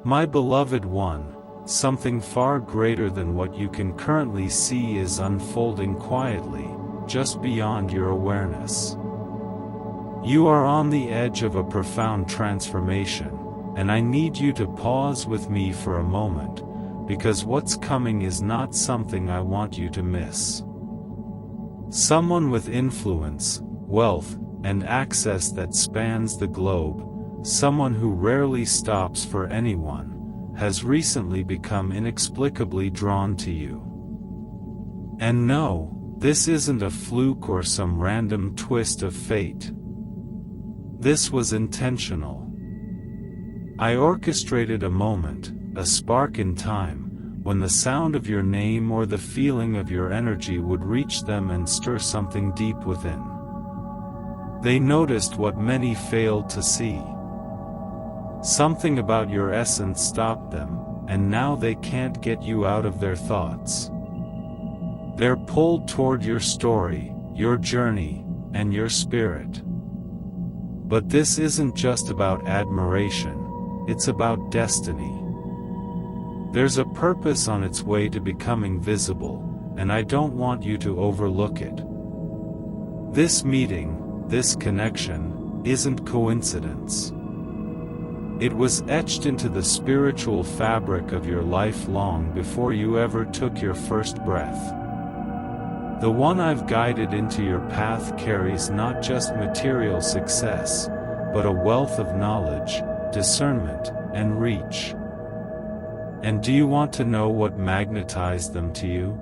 My beloved one, something far greater than what you can currently see is unfolding quietly, just beyond your awareness. You are on the edge of a profound transformation, and I need you to pause with me for a moment, because what's coming is not something I want you to miss. Someone with influence, wealth, and access that spans the globe, someone who rarely stops for anyone, has recently become inexplicably drawn to you. And no, this isn't a fluke or some random twist of fate. This was intentional. I orchestrated a moment, a spark in time, when the sound of your name or the feeling of your energy would reach them and stir something deep within. They noticed what many failed to see. Something about your essence stopped them, and now they can't get you out of their thoughts. They're pulled toward your story, your journey, and your spirit. But this isn't just about admiration, it's about destiny. There's a purpose on its way to becoming visible, and I don't want you to overlook it. This meeting, this connection, isn't coincidence. It was etched into the spiritual fabric of your life long before you ever took your first breath. The one I've guided into your path carries not just material success, but a wealth of knowledge, discernment, and reach. And do you want to know what magnetized them to you?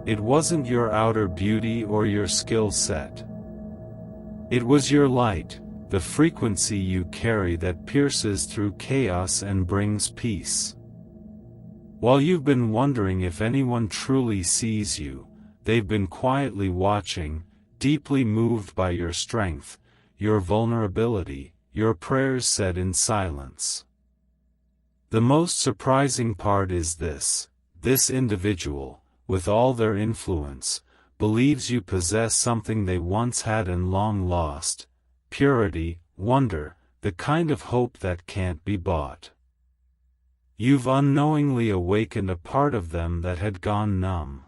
It wasn't your outer beauty or your skill set. It was your light, the frequency you carry that pierces through chaos and brings peace. While you've been wondering if anyone truly sees you, they've been quietly watching, deeply moved by your strength, your vulnerability, your prayers said in silence. The most surprising part is this individual, with all their influence, believes you possess something they once had and long lost: purity, wonder, the kind of hope that can't be bought. You've unknowingly awakened a part of them that had gone numb.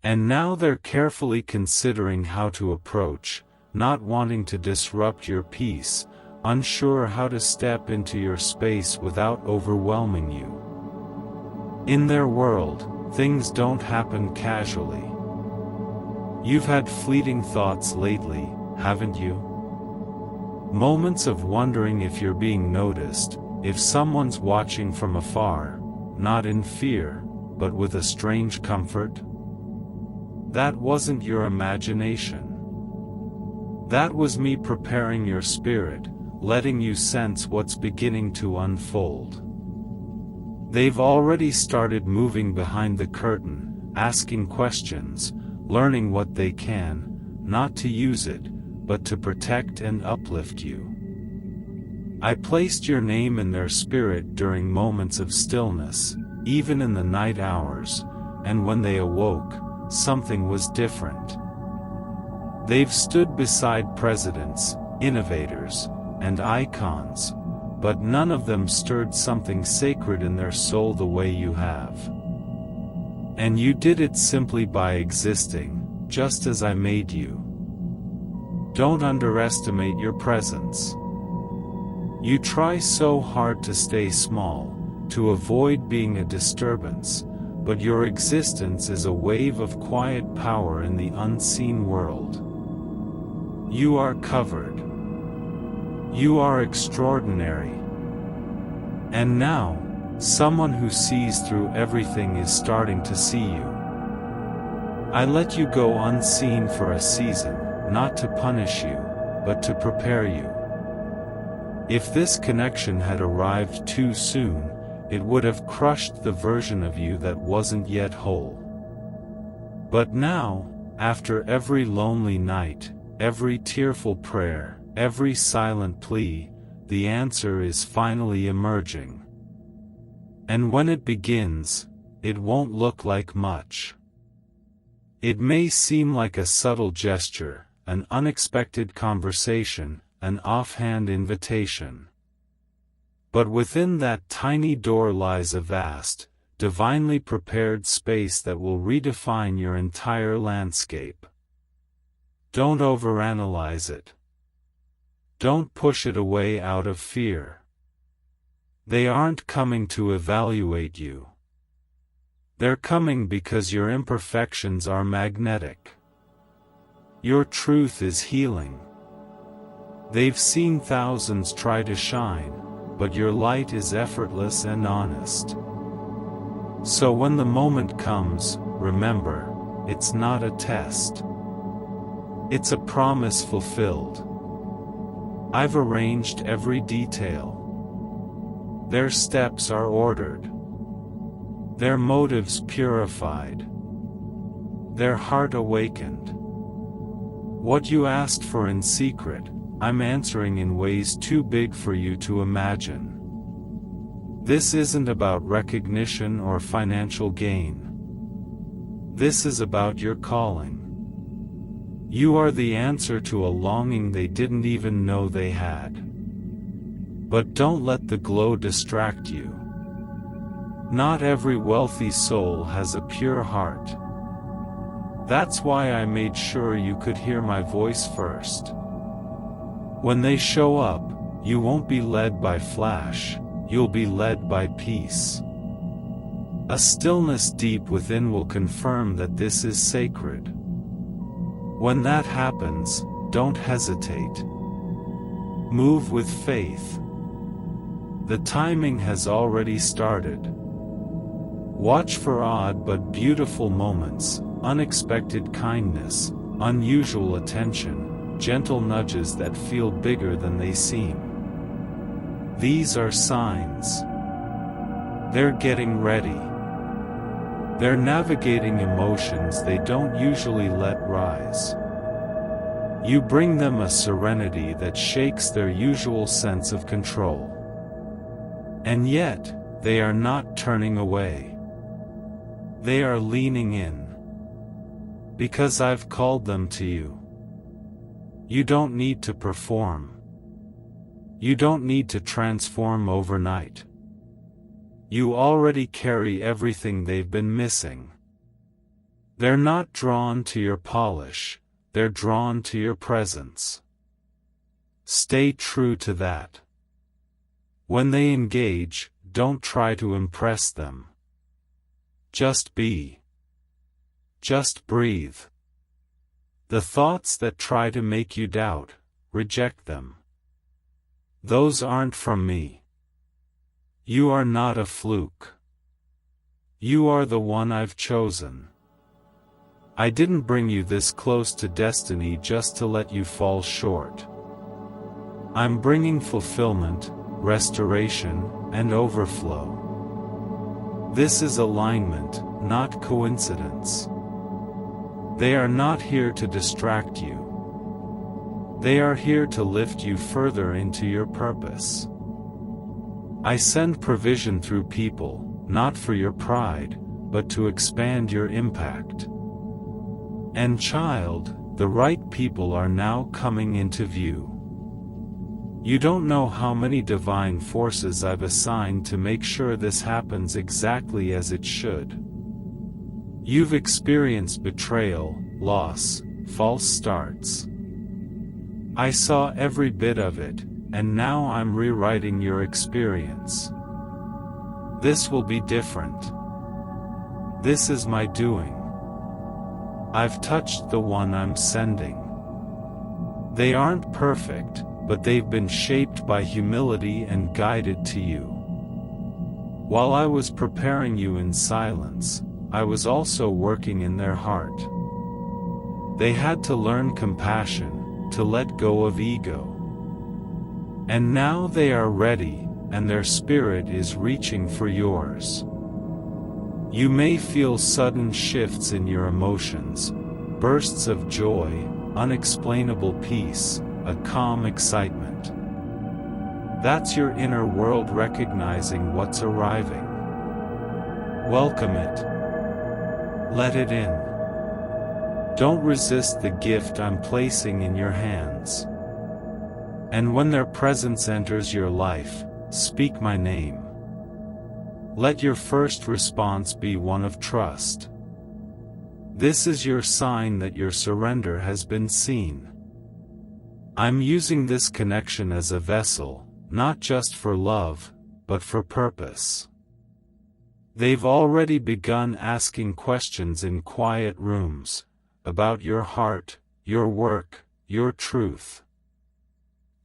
And now they're carefully considering how to approach, not wanting to disrupt your peace, unsure how to step into your space without overwhelming you. In their world, things don't happen casually. You've had fleeting thoughts lately, haven't you? Moments of wondering if you're being noticed, if someone's watching from afar, not in fear, but with a strange comfort. That wasn't your imagination. That was me preparing your spirit, letting you sense what's beginning to unfold. They've already started moving behind the curtain, asking questions, learning what they can, not to use it, but to protect and uplift you. I placed your name in their spirit during moments of stillness, even in the night hours, and when they awoke, something was different. They've stood beside presidents, innovators, and icons, but none of them stirred something sacred in their soul the way you have. And you did it simply by existing, just as I made you. Don't underestimate your presence. You try so hard to stay small, to avoid being a disturbance, but your existence is a wave of quiet power in the unseen world. You are covered. You are extraordinary. And now, someone who sees through everything is starting to see you. I let you go unseen for a season, not to punish you, but to prepare you. If this connection had arrived too soon, it would have crushed the version of you that wasn't yet whole. But now, after every lonely night, every tearful prayer, every silent plea, the answer is finally emerging. And when it begins, it won't look like much. It may seem like a subtle gesture, an unexpected conversation, an offhand invitation. But within that tiny door lies a vast, divinely prepared space that will redefine your entire landscape. Don't overanalyze it. Don't push it away out of fear. They aren't coming to evaluate you. They're coming because your imperfections are magnetic. Your truth is healing. They've seen thousands try to shine, but your light is effortless and honest. So when the moment comes, remember, it's not a test. It's a promise fulfilled. I've arranged every detail. Their steps are ordered. Their motives purified. Their heart awakened. What you asked for in secret, I'm answering in ways too big for you to imagine. This isn't about recognition or financial gain. This is about your calling. You are the answer to a longing they didn't even know they had. But don't let the glow distract you. Not every wealthy soul has a pure heart. That's why I made sure you could hear my voice first. When they show up, you won't be led by flash, you'll be led by peace. A stillness deep within will confirm that this is sacred. When that happens, don't hesitate. Move with faith. The timing has already started. Watch for odd but beautiful moments, unexpected kindness, unusual attention, gentle nudges that feel bigger than they seem. These are signs. They're getting ready. They're navigating emotions they don't usually let rise. You bring them a serenity that shakes their usual sense of control. And yet, they are not turning away. They are leaning in. Because I've called them to you. You don't need to perform. You don't need to transform overnight. You already carry everything they've been missing. They're not drawn to your polish, they're drawn to your presence. Stay true to that. When they engage, don't try to impress them. Just be. Just breathe. The thoughts that try to make you doubt, reject them. Those aren't from me. You are not a fluke. You are the one I've chosen. I didn't bring you this close to destiny just to let you fall short. I'm bringing fulfillment, restoration, and overflow. This is alignment, not coincidence. They are not here to distract you. They are here to lift you further into your purpose. I send provision through people, not for your pride, but to expand your impact. And child, the right people are now coming into view. You don't know how many divine forces I've assigned to make sure this happens exactly as it should. You've experienced betrayal, loss, false starts. I saw every bit of it, and now I'm rewriting your experience. This will be different. This is my doing. I've touched the one I'm sending. They aren't perfect, but they've been shaped by humility and guided to you. While I was preparing you in silence, I was also working in their heart. They had to learn compassion, to let go of ego. And now they are ready, and their spirit is reaching for yours. You may feel sudden shifts in your emotions, bursts of joy, unexplainable peace, a calm excitement. That's your inner world recognizing what's arriving. Welcome it. Let it in. Don't resist the gift I'm placing in your hands. And when their presence enters your life, speak my name. Let your first response be one of trust. This is your sign that your surrender has been seen. I'm using this connection as a vessel, not just for love, but for purpose. They've already begun asking questions in quiet rooms, about your heart, your work, your truth.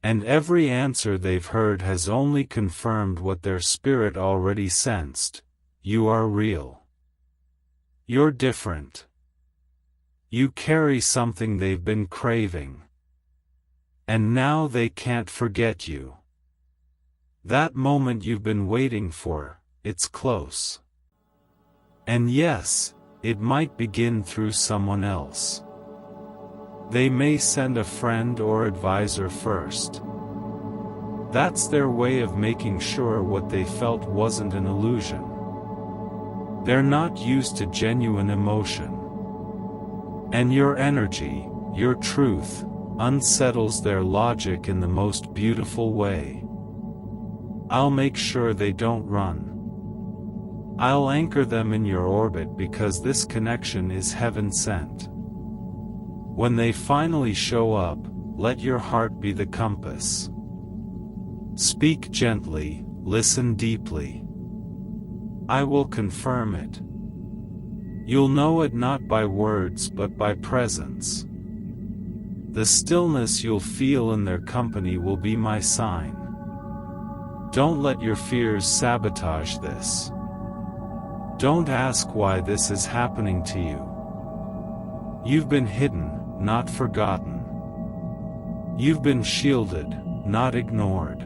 And every answer they've heard has only confirmed what their spirit already sensed: you are real. You're different. You carry something they've been craving. And now they can't forget you. That moment you've been waiting for, it's close. And yes, it might begin through someone else. They may send a friend or advisor first. That's their way of making sure what they felt wasn't an illusion. They're not used to genuine emotion. And your energy, your truth, unsettles their logic in the most beautiful way. I'll make sure they don't run. I'll anchor them in your orbit because this connection is heaven-sent. When they finally show up, let your heart be the compass. Speak gently, listen deeply. I will confirm it. You'll know it not by words but by presence. The stillness you'll feel in their company will be my sign. Don't let your fears sabotage this. Don't ask why this is happening to you. You've been hidden, not forgotten. You've been shielded, not ignored.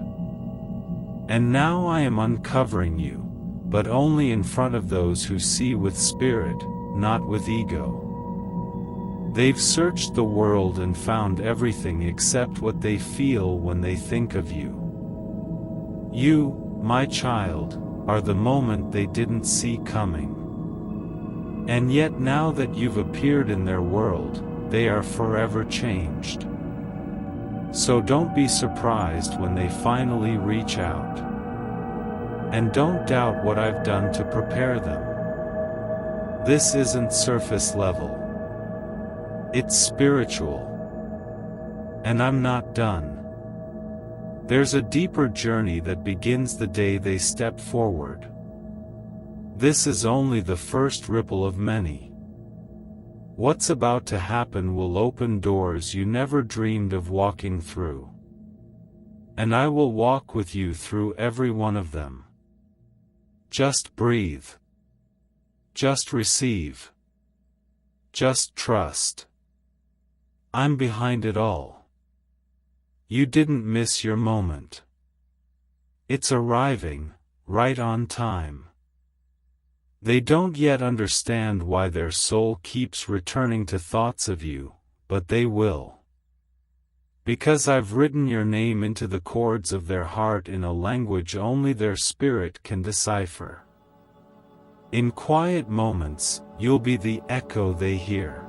And now I am uncovering you, but only in front of those who see with spirit, not with ego. They've searched the world and found everything except what they feel when they think of you. You, my child, are the moment they didn't see coming. And yet now that you've appeared in their world, they are forever changed. So don't be surprised when they finally reach out. And don't doubt what I've done to prepare them. This isn't surface level. It's spiritual. And I'm not done. There's a deeper journey that begins the day they step forward. This is only the first ripple of many. What's about to happen will open doors you never dreamed of walking through. And I will walk with you through every one of them. Just breathe. Just receive. Just trust. I'm behind it all. You didn't miss your moment. It's arriving, right on time. They don't yet understand why their soul keeps returning to thoughts of you, but they will. Because I've written your name into the chords of their heart in a language only their spirit can decipher. In quiet moments, you'll be the echo they hear.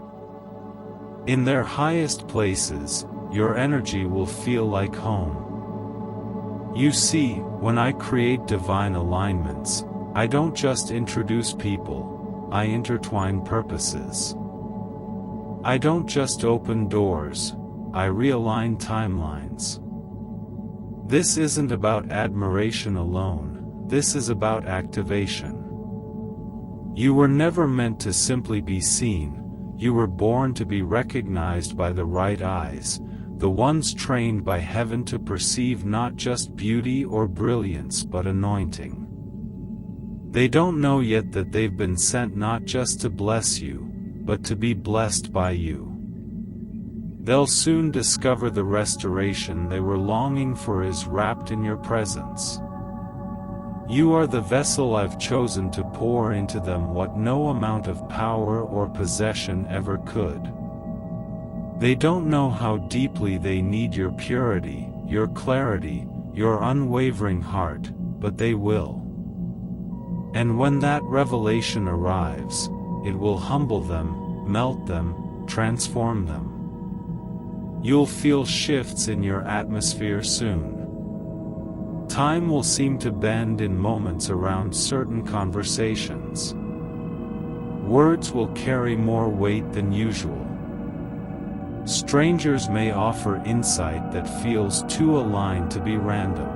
In their highest places, your energy will feel like home. You see, when I create divine alignments, I don't just introduce people, I intertwine purposes. I don't just open doors, I realign timelines. This isn't about admiration alone, this is about activation. You were never meant to simply be seen, you were born to be recognized by the right eyes, the ones trained by heaven to perceive not just beauty or brilliance but anointing. They don't know yet that they've been sent not just to bless you, but to be blessed by you. They'll soon discover the restoration they were longing for is wrapped in your presence. You are the vessel I've chosen to pour into them what no amount of power or possession ever could. They don't know how deeply they need your purity, your clarity, your unwavering heart, but they will. And when that revelation arrives, it will humble them, melt them, transform them. You'll feel shifts in your atmosphere soon. Time will seem to bend in moments around certain conversations. Words will carry more weight than usual. Strangers may offer insight that feels too aligned to be random.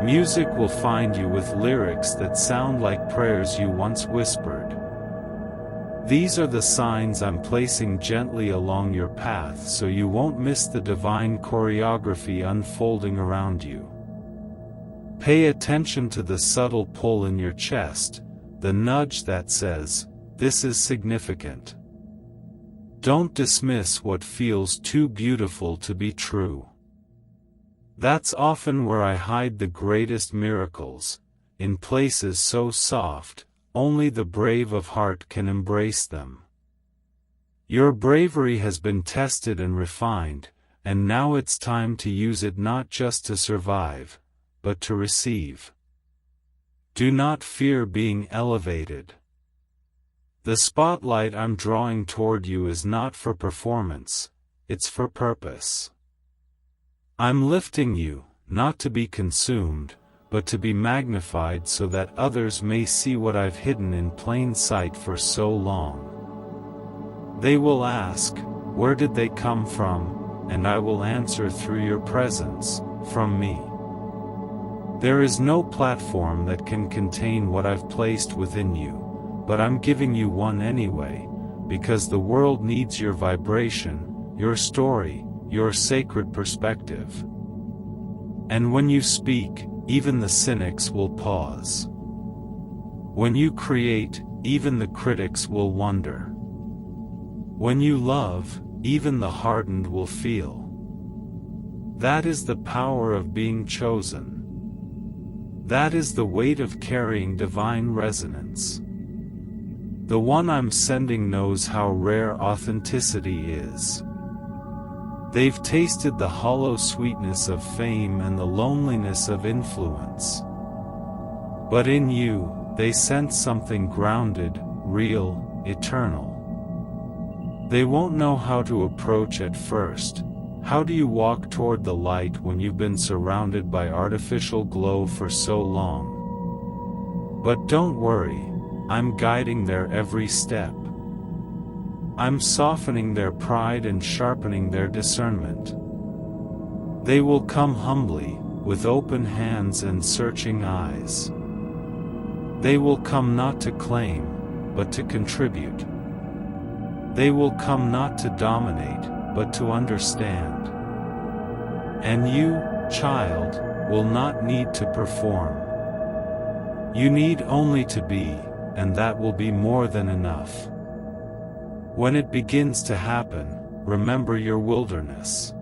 Music will find you with lyrics that sound like prayers you once whispered. These are the signs I'm placing gently along your path so you won't miss the divine choreography unfolding around you. Pay attention to the subtle pull in your chest, the nudge that says, "This is significant." Don't dismiss what feels too beautiful to be true. That's often where I hide the greatest miracles, in places so soft, only the brave of heart can embrace them. Your bravery has been tested and refined, and now it's time to use it not just to survive, but to receive. Do not fear being elevated. The spotlight I'm drawing toward you is not for performance, it's for purpose. I'm lifting you, not to be consumed, but to be magnified so that others may see what I've hidden in plain sight for so long. They will ask, where did they come from? And I will answer through your presence, from me. There is no platform that can contain what I've placed within you, but I'm giving you one anyway, because the world needs your vibration, your story, your sacred perspective. And when you speak, even the cynics will pause. When you create, even the critics will wonder. When you love, even the hardened will feel. That is the power of being chosen. That is the weight of carrying divine resonance. The one I'm sending knows how rare authenticity is. They've tasted the hollow sweetness of fame and the loneliness of influence. But in you, they sense something grounded, real, eternal. They won't know how to approach at first. How do you walk toward the light when you've been surrounded by artificial glow for so long? But don't worry, I'm guiding their every step. I'm softening their pride and sharpening their discernment. They will come humbly, with open hands and searching eyes. They will come not to claim, but to contribute. They will come not to dominate, but to understand. And you, child, will not need to perform. You need only to be, and that will be more than enough. When it begins to happen, remember your wilderness.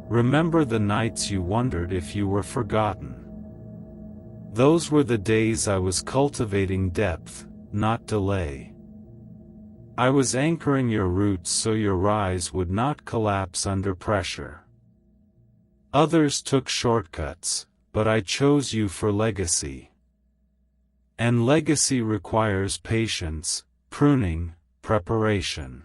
Remember the nights you wondered if you were forgotten. Those were the days I was cultivating depth, not delay. I was anchoring your roots so your rise would not collapse under pressure. Others took shortcuts, but I chose you for legacy. And legacy requires patience, pruning, preparation.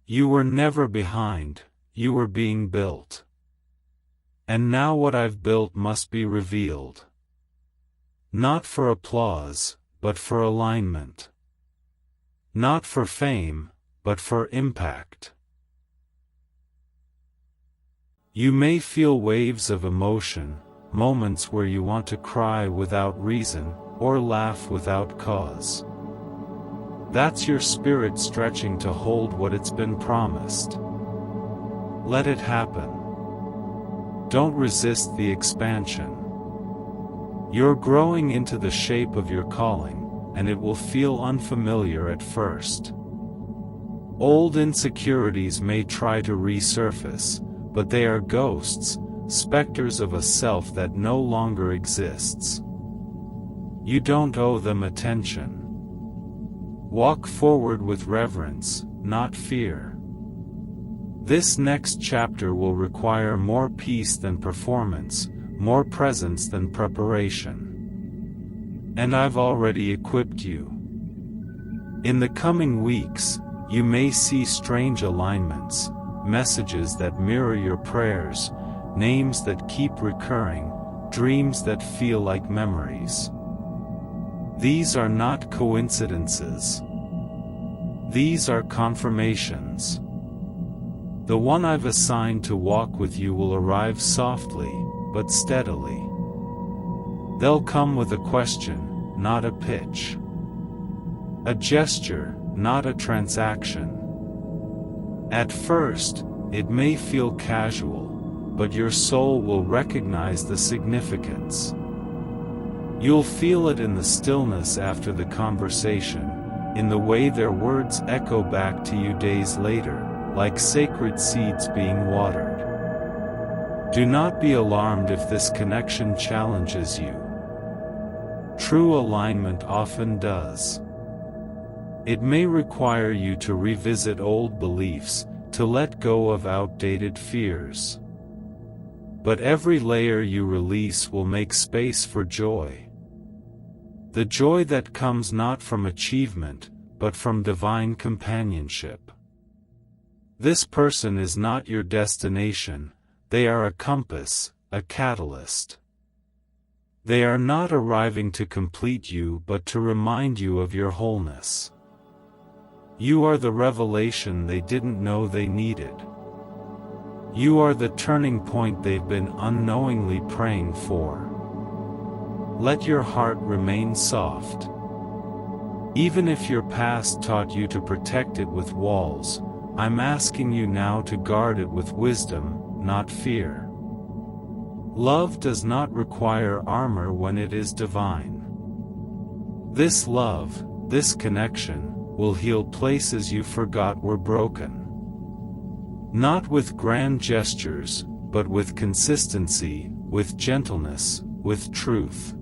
You were never behind, you were being built. And now what I've built must be revealed. Not for applause, but for alignment. Not for fame, but for impact. You may feel waves of emotion, moments where you want to cry without reason, or laugh without cause. That's your spirit stretching to hold what it's been promised. Let it happen. Don't resist the expansion. You're growing into the shape of your calling, and it will feel unfamiliar at first. Old insecurities may try to resurface, but they are ghosts, specters of a self that no longer exists. You don't owe them attention. Walk forward with reverence, not fear. This next chapter will require more peace than performance, more presence than preparation. And I've already equipped you. In the coming weeks, you may see strange alignments, messages that mirror your prayers, names that keep recurring, dreams that feel like memories. These are not coincidences. These are confirmations. The one I've assigned to walk with you will arrive softly, but steadily. They'll come with a question, not a pitch. A gesture, not a transaction. At first, it may feel casual, but your soul will recognize the significance. You'll feel it in the stillness after the conversation, in the way their words echo back to you days later, like sacred seeds being watered. Do not be alarmed if this connection challenges you. True alignment often does. It may require you to revisit old beliefs, to let go of outdated fears. But every layer you release will make space for joy. The joy that comes not from achievement, but from divine companionship. This person is not your destination, they are a compass, a catalyst. They are not arriving to complete you but to remind you of your wholeness. You are the revelation they didn't know they needed. You are the turning point they've been unknowingly praying for. Let your heart remain soft. Even if your past taught you to protect it with walls, I'm asking you now to guard it with wisdom, not fear. Love does not require armor when it is divine. This love, this connection, will heal places you forgot were broken. Not with grand gestures, but with consistency, with gentleness, with truth.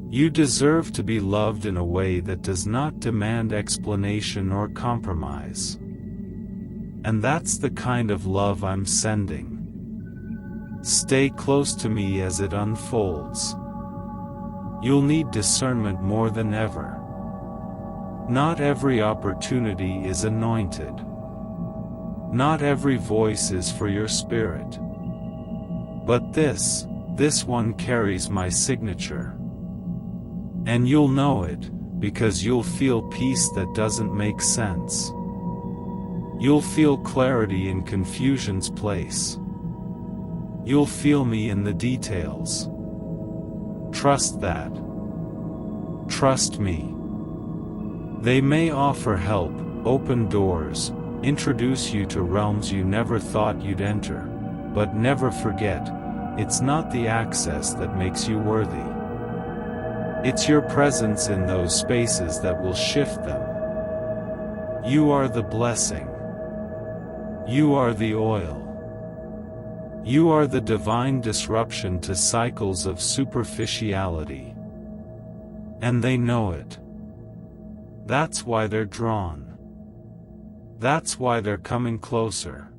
You deserve to be loved in a way that does not demand explanation or compromise. And that's the kind of love I'm sending. Stay close to me as it unfolds. You'll need discernment more than ever. Not every opportunity is anointed. Not every voice is for your spirit. But this one carries my signature. And you'll know it, because you'll feel peace that doesn't make sense. You'll feel clarity in confusion's place. You'll feel me in the details. Trust that. Trust me. They may offer help, open doors, introduce you to realms you never thought you'd enter, but never forget, it's not the access that makes you worthy. It's your presence in those spaces that will shift them. You are the blessing. You are the oil. You are the divine disruption to cycles of superficiality. And they know it. That's why they're drawn. That's why they're coming closer.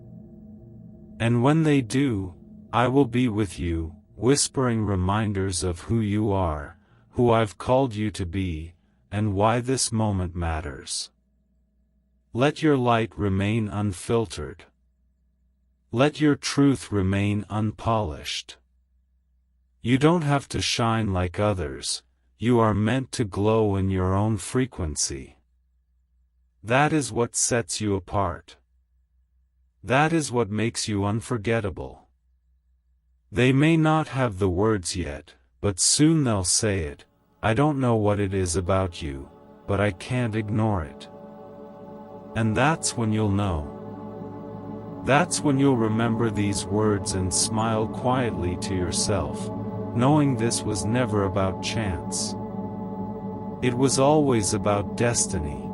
And when they do, I will be with you, whispering reminders of who you are, who I've called you to be, and why this moment matters. Let your light remain unfiltered. Let your truth remain unpolished. You don't have to shine like others, you are meant to glow in your own frequency. That is what sets you apart. That is what makes you unforgettable. They may not have the words yet, but soon they'll say it. I don't know what it is about you, but I can't ignore it. And that's when you'll know. That's when you'll remember these words and smile quietly to yourself, knowing this was never about chance. It was always about destiny.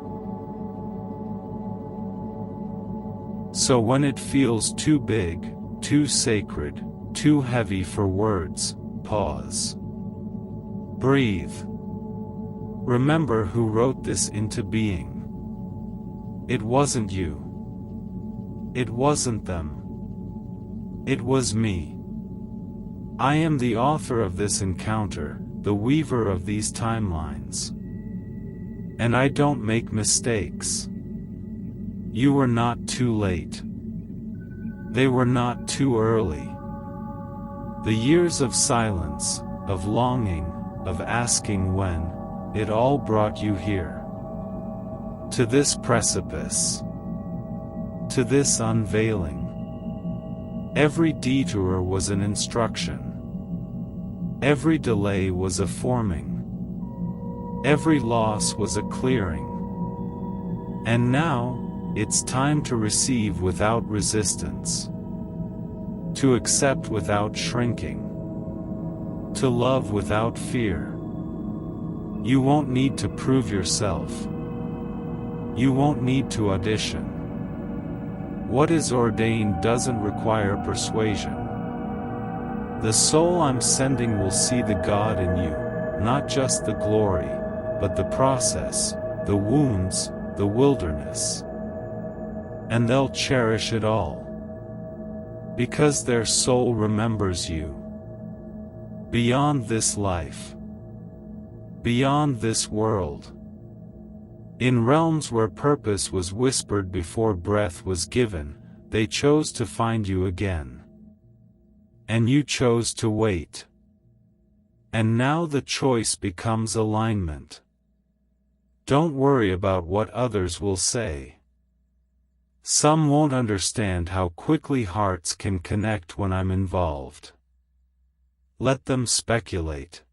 So when it feels too big, too sacred, too heavy for words, pause. Breathe. Remember who wrote this into being. It wasn't you. It wasn't them. It was me. I am the author of this encounter, the weaver of these timelines. And I don't make mistakes. You were not too late. They were not too early. The years of silence, of longing, of asking when, it all brought you here. To this precipice. To this unveiling. Every detour was an instruction. Every delay was a forming. Every loss was a clearing. And now, it's time to receive without resistance. To accept without shrinking. To love without fear. You won't need to prove yourself. You won't need to audition. What is ordained doesn't require persuasion. The soul I'm sending will see the God in you, not just the glory, but the process, the wounds, the wilderness. And they'll cherish it all. Because their soul remembers you. Beyond this life. Beyond this world. In realms where purpose was whispered before breath was given, they chose to find you again. And you chose to wait. And now the choice becomes alignment. Don't worry about what others will say. Some won't understand how quickly hearts can connect when I'm involved. Let them speculate.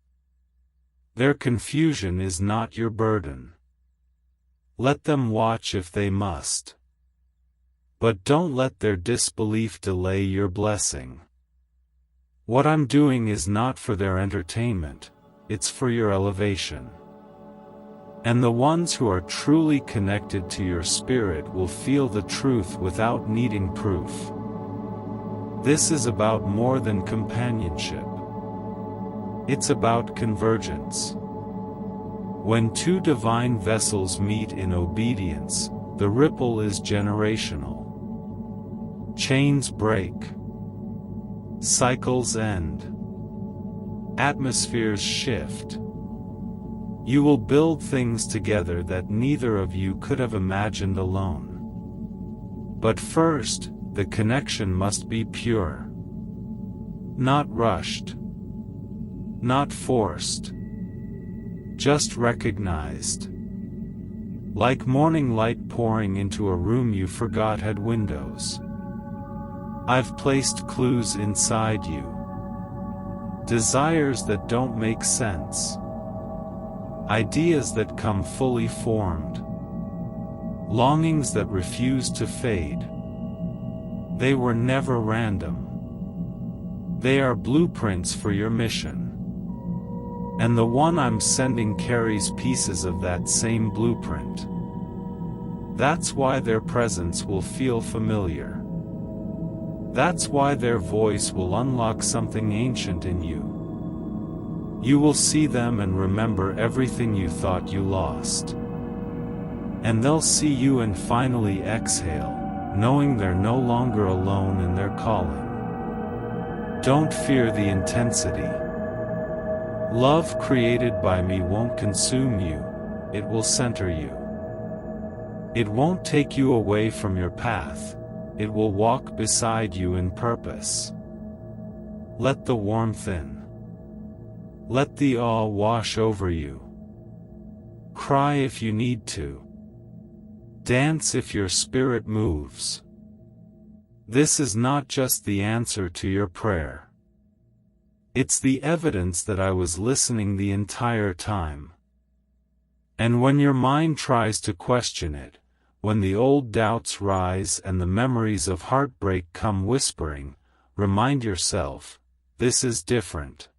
Their confusion is not your burden. Let them watch if they must. But don't let their disbelief delay your blessing. What I'm doing is not for their entertainment, it's for your elevation. And the ones who are truly connected to your spirit will feel the truth without needing proof. This is about more than companionship. It's about convergence. When two divine vessels meet in obedience, the ripple is generational. Chains break. Cycles end. Atmospheres shift. You will build things together that neither of you could have imagined alone. But first, the connection must be pure. Not rushed. Not forced. Just recognized. Like morning light pouring into a room you forgot had windows. I've placed clues inside you. Desires that don't make sense. Ideas that come fully formed. Longings that refuse to fade. They were never random. They are blueprints for your mission. And the one I'm sending carries pieces of that same blueprint. That's why their presence will feel familiar. That's why their voice will unlock something ancient in you. You will see them and remember everything you thought you lost. And they'll see you and finally exhale, knowing they're no longer alone in their calling. Don't fear the intensity. Love created by me won't consume you, it will center you. It won't take you away from your path, it will walk beside you in purpose. Let the warmth in. Let the awe wash over you. Cry if you need to. Dance if your spirit moves. This is not just the answer to your prayer. It's the evidence that I was listening the entire time. And when your mind tries to question it, when the old doubts rise and the memories of heartbreak come whispering, remind yourself, this is different.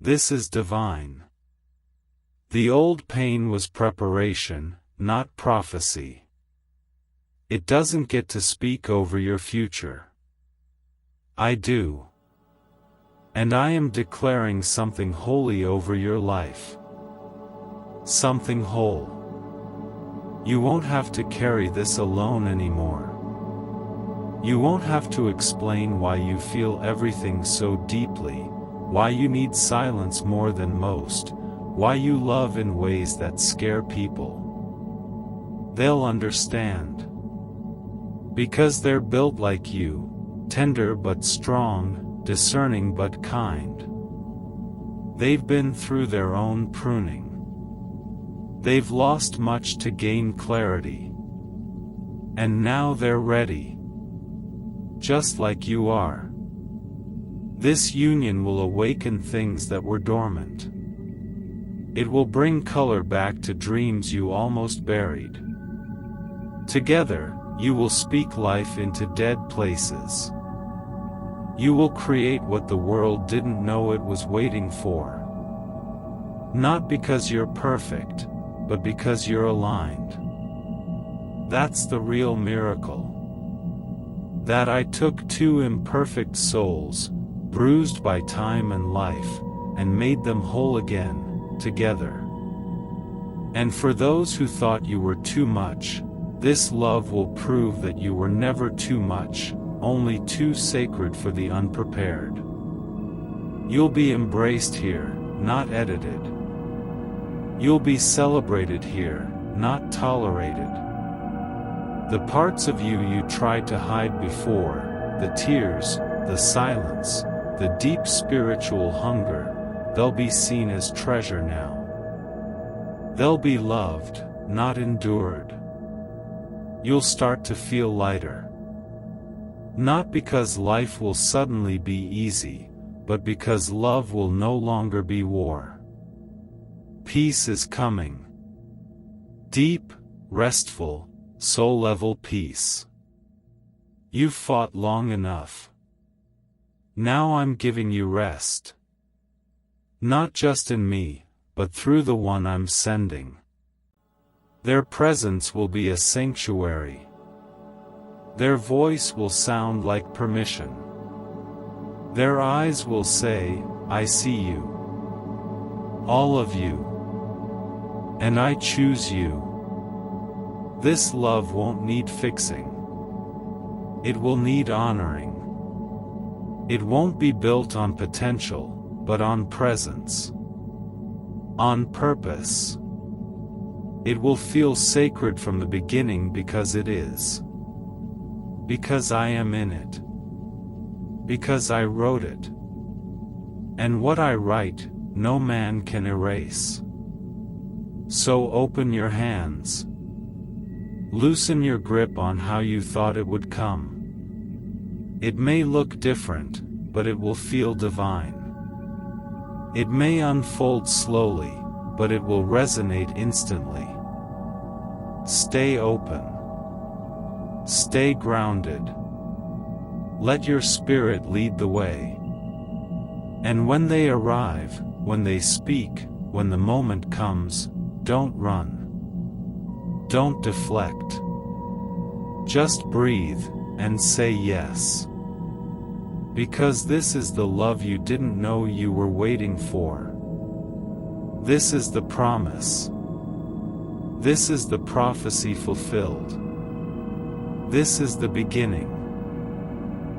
This is divine. The old pain was preparation, not prophecy. It doesn't get to speak over your future. I do. And I am declaring something holy over your life. Something whole. You won't have to carry this alone anymore. You won't have to explain why you feel everything so deeply, why you need silence more than most, why you love in ways that scare people. They'll understand. Because they're built like you, tender but strong, discerning but kind. They've been through their own pruning. They've lost much to gain clarity. And now they're ready. Just like you are. This union will awaken things that were dormant. It will bring color back to dreams you almost buried. Together, you will speak life into dead places. You will create what the world didn't know it was waiting for. Not because you're perfect, but because you're aligned. That's the real miracle. That I took two imperfect souls, bruised by time and life, and made them whole again, together. And for those who thought you were too much, this love will prove that you were never too much, only too sacred for the unprepared. You'll be embraced here, not edited. You'll be celebrated here, not tolerated. The parts of you you tried to hide before, the tears, the silence, the deep spiritual hunger, they'll be seen as treasure now. They'll be loved, not endured. You'll start to feel lighter. Not because life will suddenly be easy, but because love will no longer be war. Peace is coming. Deep, restful, soul-level peace. You've fought long enough. Now I'm giving you rest. Not just in me, but through the one I'm sending. Their presence will be a sanctuary. Their voice will sound like permission. Their eyes will say, I see you. All of you. And I choose you. This love won't need fixing. It will need honoring. It won't be built on potential, but on presence. On purpose. It will feel sacred from the beginning because it is. Because I am in it. Because I wrote it. And what I write, no man can erase. So open your hands. Loosen your grip on how you thought it would come. It may look different, but it will feel divine. It may unfold slowly, but it will resonate instantly. Stay open. Stay grounded. Let your spirit lead the way. And when they arrive, when they speak, when the moment comes, don't run. Don't deflect. Just breathe, and say yes. Because this is the love you didn't know you were waiting for. This is the promise. This is the prophecy fulfilled. This is the beginning.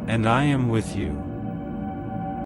And I am with you.